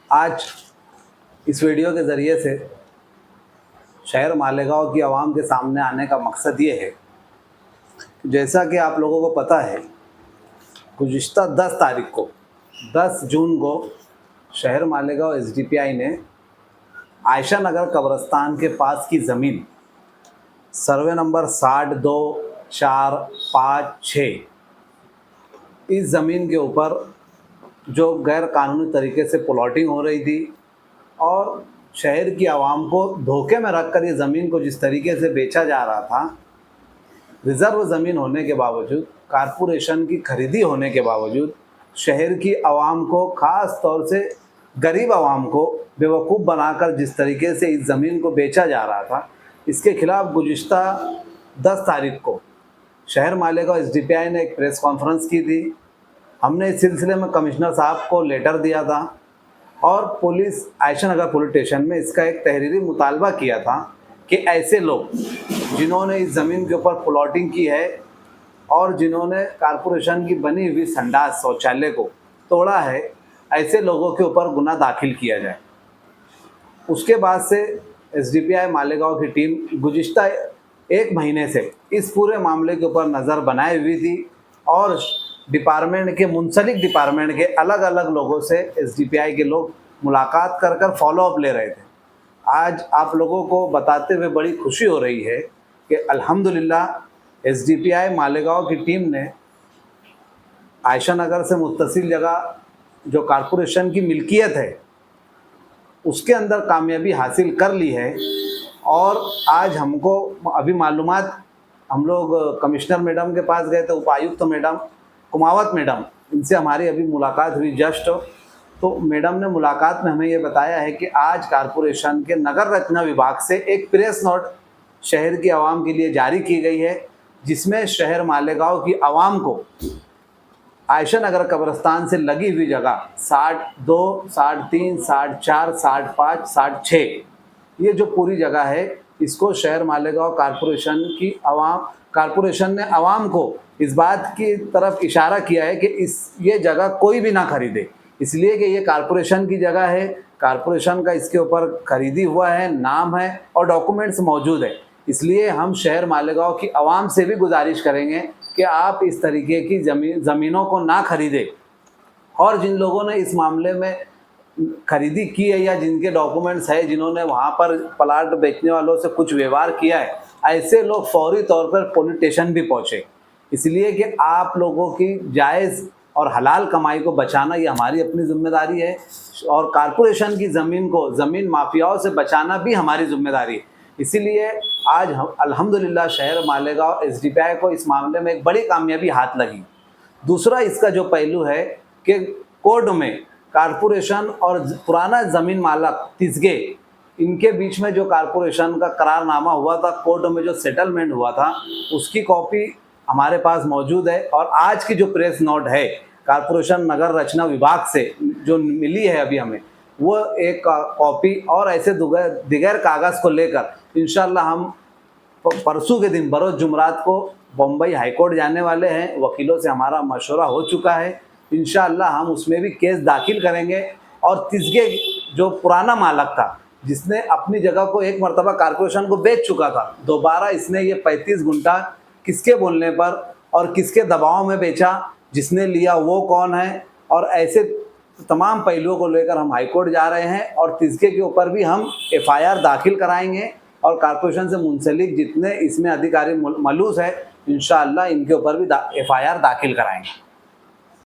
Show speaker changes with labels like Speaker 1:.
Speaker 1: आज इस वीडियो के ज़रिए से शहर मालेगांव की आवाम के सामने आने का मकसद ये है, जैसा कि आप लोगों को पता है, गुज़िश्ता 10 जून को शहर मालेगांव एसडीपीआई ने आयशा नगर कब्रिस्तान के पास की ज़मीन सर्वे नंबर 62-4-5-6 इस ज़मीन के ऊपर जो गैर कानूनी तरीके से प्लॉटिंग हो रही थी और शहर की आवाम को धोखे में रखकर ये ज़मीन को जिस तरीके से बेचा जा रहा था, रिज़र्व ज़मीन होने के बावजूद, कारपोरेशन की खरीदी होने के बावजूद शहर की आवाम को, ख़ास तौर से गरीब आवाम को बेवकूफ़ बनाकर जिस तरीके से इस ज़मीन को बेचा जा रहा था, इसके खिलाफ़ गुज़िश्ता 10 तारीख को शहर मालेगांव एसडीपीआई ने एक प्रेस कॉन्फ्रेंस की थी। हमने इस सिलसिले में कमिश्नर साहब को लेटर दिया था और पुलिस आयशा नगर पुलिस स्टेशन में इसका एक तहरीरी मुतालबा किया था कि ऐसे लोग जिन्होंने इस ज़मीन के ऊपर प्लॉटिंग की है और जिन्होंने कारपोरेशन की बनी हुई संडास शौचालय को तोड़ा है, ऐसे लोगों के ऊपर गुना दाखिल किया जाए। उसके बाद से एसडीपीआई मालेगांव की टीम गुज़िश्ता 1 महीने से इस पूरे मामले के ऊपर नज़र बनाए हुई थी और डिपार्टमेंट के मुंसलिक डिपार्टमेंट के अलग अलग लोगों से एसडीपीआई के लोग मुलाकात कर फॉलोअप ले रहे थे। आज आप लोगों को बताते हुए बड़ी खुशी हो रही है कि अल्हम्दुलिल्लाह एसडीपीआई मालेगांव की टीम ने आयशा नगर से मुत्तसिल जगह जो कारपोरेशन की मिल्कियत है उसके अंदर कामयाबी हासिल कर ली है। और आज हमको अभी मालूमात, हम लोग कमिश्नर मैडम के पास गए थे, उपायुक्त मैडम कुमावत मैडम, इनसे हमारी अभी मुलाकात हुई जस्ट। तो मैडम ने मुलाकात में हमें ये बताया है कि आज कारपोरेशन के नगर रचना विभाग से एक प्रेस नोट शहर की आवाम के लिए जारी की गई है, जिसमें शहर मालेगांव की आवाम को आयशा नगर कब्रिस्तान से लगी हुई जगह 62, 63, 64, 65, 66 ये जो पूरी जगह है, इसको शहर मालेगांव कारपोरेशन ने आवाम को इस बात की तरफ इशारा किया है कि ये जगह कोई भी ना खरीदे, इसलिए कि ये कारपोरेशन की जगह है, कारपोरेशन का इसके ऊपर खरीदी हुआ है, नाम है और डॉक्यूमेंट्स मौजूद है। इसलिए हम शहर मालेगांव की आवाम से भी गुजारिश करेंगे कि आप इस तरीके की ज़मीनों को ना खरीदें और जिन लोगों ने इस मामले में खरीदी की है या जिनके डॉक्यूमेंट्स है, जिन्होंने वहाँ पर प्लाट बेचने वालों से कुछ व्यवहार किया है, ऐसे लोग फौरी तौर पर पुलिस स्टेशन भी पहुँचे, इसलिए कि आप लोगों की जायज़ और हलाल कमाई को बचाना ये हमारी अपनी जिम्मेदारी है और कारपोरेशन की ज़मीन को ज़मीन माफियाओं से बचाना भी हमारी जिम्मेदारी है। इसीलिए आज हम अल्हम्दुलिल्लाह शहर मालेगांव एसडीपीआई को इस मामले में एक बड़ी कामयाबी हाथ लगी। दूसरा इसका जो पहलू है कि कोर्ट में कारपोरेशन और पुराना ज़मीन मालक तिस्गे, इनके बीच में जो कारपोरेशन का करारनामा हुआ था, कोर्ट में जो सेटलमेंट हुआ था, उसकी कॉपी हमारे पास मौजूद है। और आज की जो प्रेस नोट है कारपोरेशन नगर रचना विभाग से जो मिली है अभी हमें, वो एक कॉपी और ऐसे दिगर कागज़ को लेकर इंशाल्लाह हम परसों के दिन बरोज़ जुमरात को बम्बई हाईकोर्ट जाने वाले हैं। वकीलों से हमारा मशवरा हो चुका है, इंशाल्लाह हम उसमें भी केस दाखिल करेंगे और तिस्गे जो पुराना मालक था, जिसने अपनी जगह को एक मरतबा कारपोरेशन को बेच चुका था, दोबारा इसने ये 35 गुंठा किसके बोलने पर और किसके दबाव में बेचा, जिसने लिया वो कौन है, और ऐसे तमाम पहलुओं को लेकर हम हाईकोर्ट जा रहे हैं और तिस्गे के ऊपर भी हम एफआईआर दाखिल कराएंगे और कारपोरेशन से मुंसलिक जितने इसमें अधिकारी मलूस है, इंशाअल्लाह इनके ऊपर भी एफआईआर दाखिल कराएंगे।